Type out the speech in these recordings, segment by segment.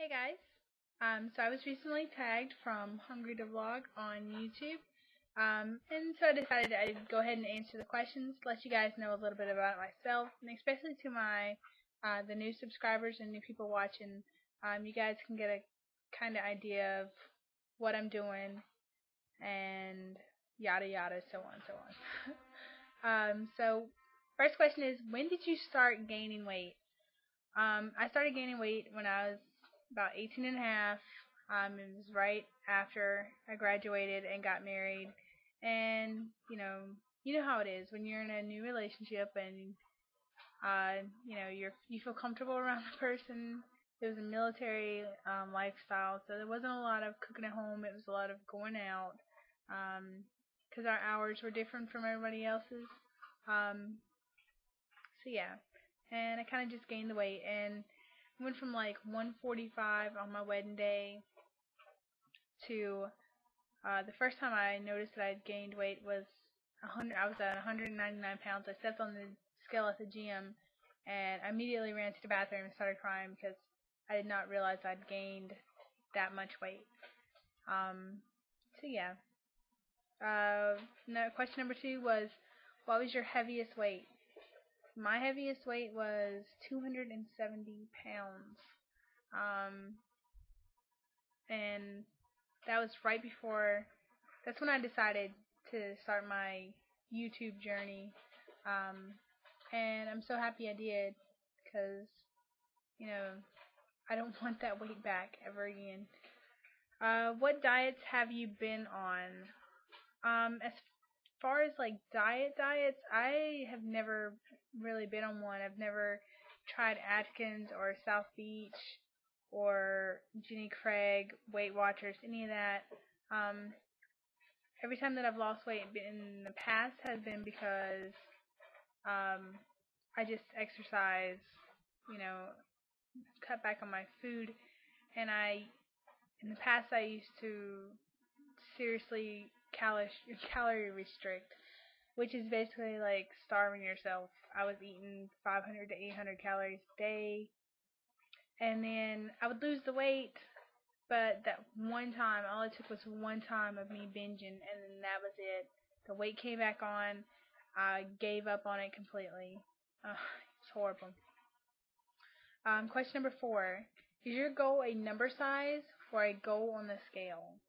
Hey guys. So I was recently tagged from Hungry to Vlog on YouTube. And so I decided I'd go ahead and answer the questions, let you guys know a little bit about myself, and especially to my the new subscribers and new people watching. You guys can get a kind of idea of what I'm doing and yada yada, so on and so on. So first question is, when did you start gaining weight? I started gaining weight when I was about 18 and a half. It was right after I graduated and got married. And, you know how it is when you're in a new relationship and, you feel comfortable around the person. It was a military lifestyle, so there wasn't a lot of cooking at home. It was a lot of going out because our hours were different from everybody else's. So yeah, and I kind of just gained the weight and went from like 145 on my wedding day to the first time I noticed that I'd gained weight was 100. I was at 199 pounds. I stepped on the scale at the gym and I immediately ran to the bathroom and started crying because I did not realize I'd gained that much weight. So yeah. Question number 2 was, what was your heaviest weight? My heaviest weight was 270 pounds. And that was right before, that's when I decided to start my YouTube journey. And I'm so happy I did because, I don't want that weight back ever again. What diets have you been on? As far as like diets, I have never really been on one. I've never tried Atkins or South Beach or Jenny Craig, Weight Watchers, any of that. Every time that I've lost weight in the past has been because I just exercise, cut back on my food, and in the past I used to seriously calorie restrict, which is basically like starving yourself. I was eating 500 to 800 calories a day, and then I would lose the weight, but that one time, all it took was one time of me binging, and then that was it. The weight came back on. I gave up on it completely. It's horrible. Question number 4. Is your goal a number size or a goal on the scale?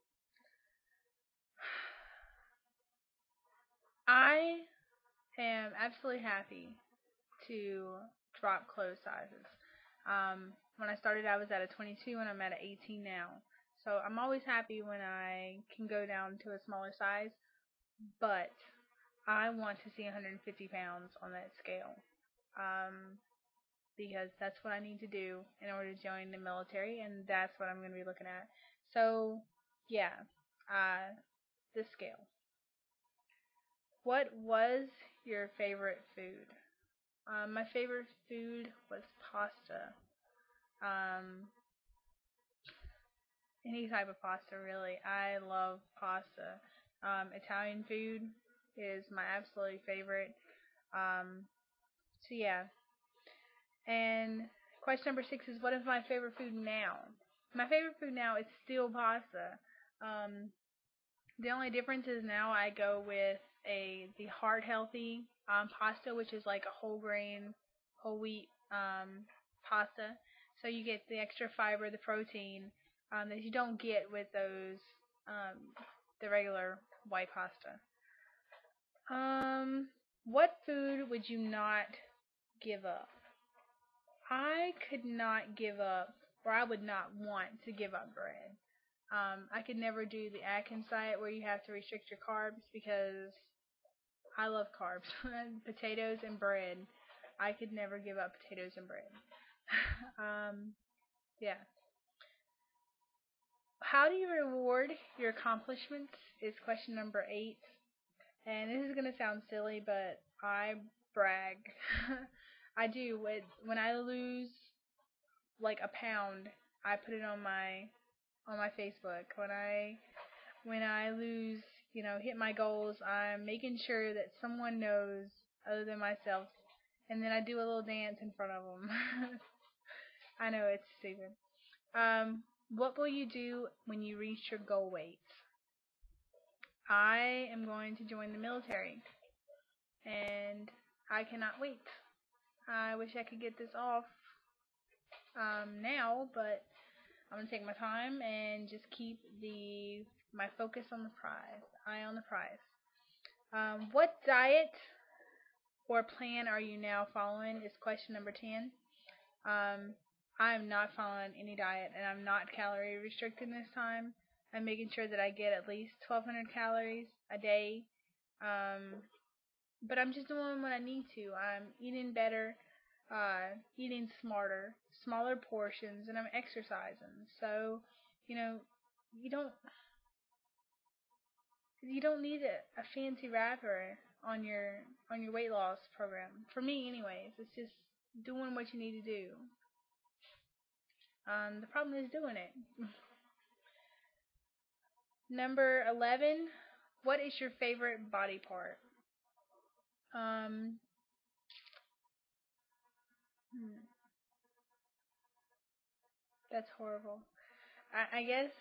I am absolutely happy to drop clothes sizes. When I started, I was at a 22 and I'm at an 18 now. So I'm always happy when I can go down to a smaller size, but I want to see 150 pounds on that scale. Because that's what I need to do in order to join the military, and that's what I'm going to be looking at. So, yeah, this scale. What was your favorite food? My favorite food was pasta. Any type of pasta, really. I love pasta. Italian food is my absolute favorite. So yeah. And question number 6 is, what is my favorite food now? My favorite food now is still pasta. The only difference is now I go with the heart healthy pasta, which is like a whole grain, whole wheat pasta. So you get the extra fiber, the protein that you don't get with those the regular white pasta. What food would you not give up? I could not give up, or I would not want to give up bread. I could never do the Atkins diet where you have to restrict your carbs because I love carbs. Potatoes and bread. I could never give up potatoes and bread. Yeah. How do you reward your accomplishments is question number 8. And this is going to sound silly, but I brag. I do. When I lose like a pound, I put it on my Facebook. When I lose, hit my goals, I'm making sure that someone knows other than myself, and then I do a little dance in front of them. I know it's stupid. What will you do when you reach your goal weight? I am going to join the military, and I cannot wait. I wish I could get this off now, but I'm gonna take my time and just keep my focus on the prize, eye on the prize. What diet or plan are you now following? Is question number 10. Um, I'm not following any diet, and I'm not calorie restricting this time. I'm making sure that I get at least 1,200 calories a day. But I'm just doing what I need to. I'm eating better, eating smarter, smaller portions, and I'm exercising. So, you know, you don't you don't need a fancy wrapper on your weight loss program. For me, anyways, it's just doing what you need to do. The problem is doing it. Number 11. What is your favorite body part? Um, hmm, that's horrible. I guess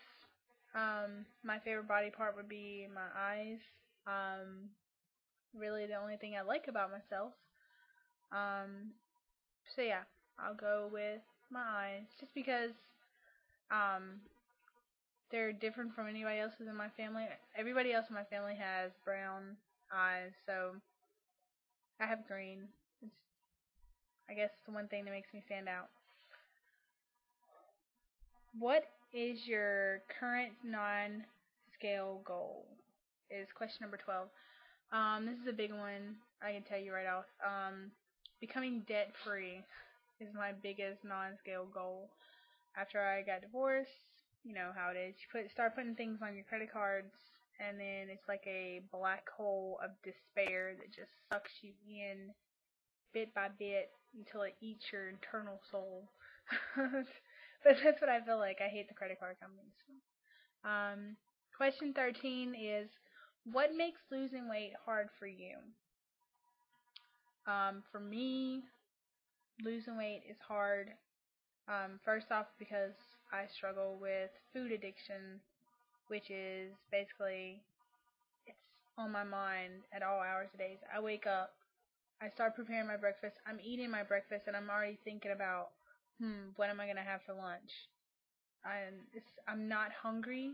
my favorite body part would be my eyes. Um, really the only thing I like about myself. Um, so yeah, I'll go with my eyes just because um they're different from anybody else's in my family. Everybody else in my family has brown eyes, so I have green. It's, I guess, the one thing that makes me stand out. What is your current non-scale goal? Is question number 12. This is a big one. I can tell you right off. Becoming debt free is my biggest non-scale goal. After I got divorced, you know how it is. You start putting things on your credit cards, and then it's like a black hole of despair that just sucks you in bit by bit until it eats your internal soul. But that's what I feel like. I hate the credit card companies. Um, Question 13 is, what makes losing weight hard for you? For me, losing weight is hard. First off, because I struggle with food addiction, which is basically it's on my mind at all hours of days. I wake up, I start preparing my breakfast, I'm eating my breakfast, and I'm already thinking about, what am I gonna have for lunch? I'm not hungry,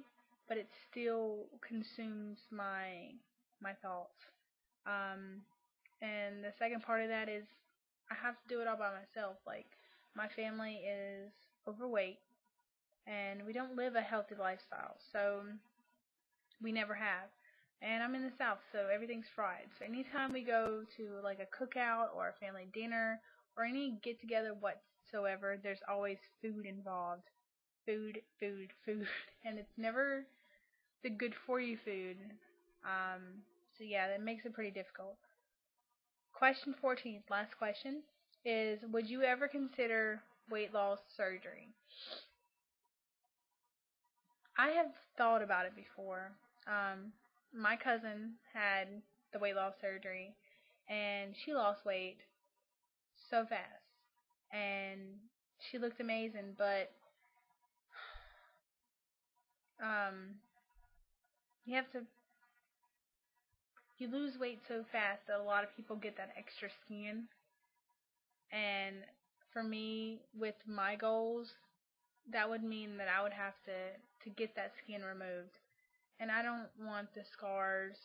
but it still consumes my thoughts. Um, and the second part of that is I have to do it all by myself. Like, my family is overweight, and we don't live a healthy lifestyle, so we never have. And I'm in the South, so everything's fried. So anytime we go to like a cookout or a family dinner or any get together whatsoever, there's always food involved. Food, food, food, and it's never the good for you food. So yeah, that makes it pretty difficult. Question 14, last question, is would you ever consider weight loss surgery? I have thought about it before. My cousin had the weight loss surgery, and she lost weight so fast, and she looked amazing. But um, you have to you lose weight so fast that a lot of people get that extra skin. And for me, with my goals, that would mean that I would have to get that skin removed. And I don't want the scars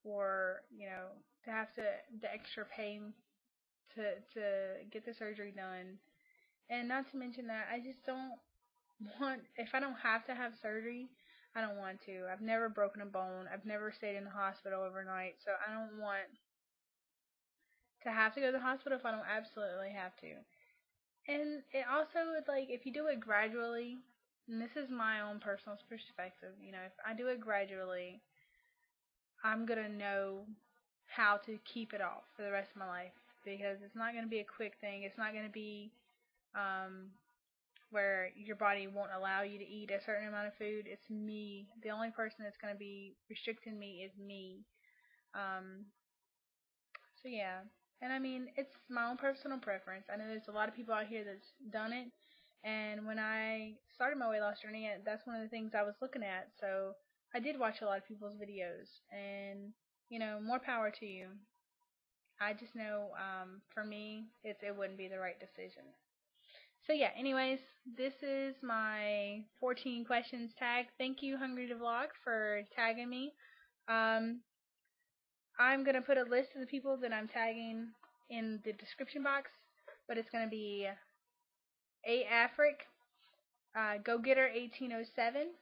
or, to have the extra pain to get the surgery done. And not to mention that I just don't want, if I don't have to have surgery, I don't want to. I've never broken a bone. I've never stayed in the hospital overnight, so I don't want to have to go to the hospital if I don't absolutely have to. And it also, like, if you do it gradually, and this is my own personal perspective, if I do it gradually, I'm gonna know how to keep it off for the rest of my life, because it's not gonna be a quick thing. It's not gonna be um, where your body won't allow you to eat a certain amount of food. It's me. The only person that's gonna be restricting me is me. Um, so yeah, and I mean, it's my own personal preference. I know there's a lot of people out here that's done it, And when I started my weight loss journey, that's one of the things I was looking at. So I did watch a lot of people's videos, and more power to you. I just know, for me, it wouldn't be the right decision. So yeah, anyways, this is my 14 questions tag. Thank you, Hungry to Vlog, for tagging me. I'm going to put a list of the people that I'm tagging in the description box, but it's going to be A. Afric, Go Getter 1807,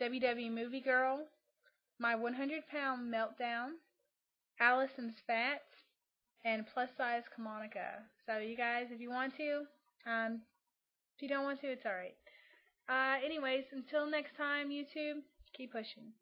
WW Movie Girl, My 100-Pound Meltdown, Allison's Fats, and Plus Size Kamonica. So you guys, if you want to, if you don't want to, it's alright. Anyways, until next time, YouTube, keep pushing.